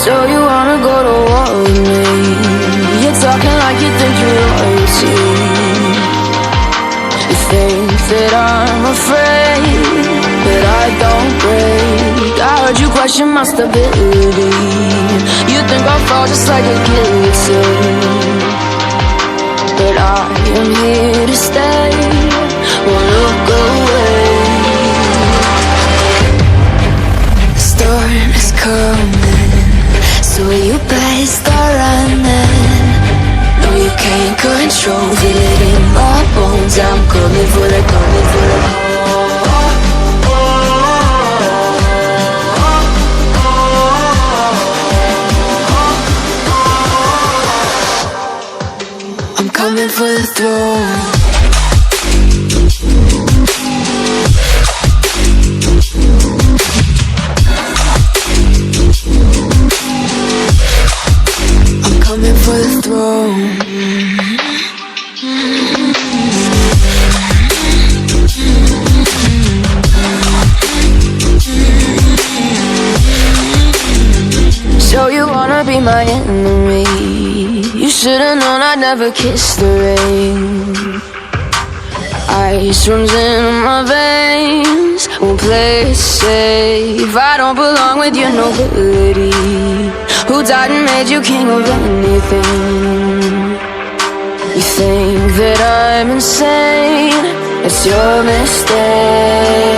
So you wanna go to war with me? You're talking like you think you're royalty. You think that I'm afraid, but I don't break. I heard you question my stability. You think I'll fall just like a guillotine, but I am here to stay. Won't look away. The storm is coming, so you better start running. No, you can't control, feel it in my bones. I'm coming for the, coming for the. I'm coming for the throne. Coming for the throne. So you wanna be my enemy? You should've known I'd never kiss the rain. Ice runs in my veins, won't play it safe. I don't belong with your nobility. Who died and made you king of anything? You think that I'm insane? It's your mistake.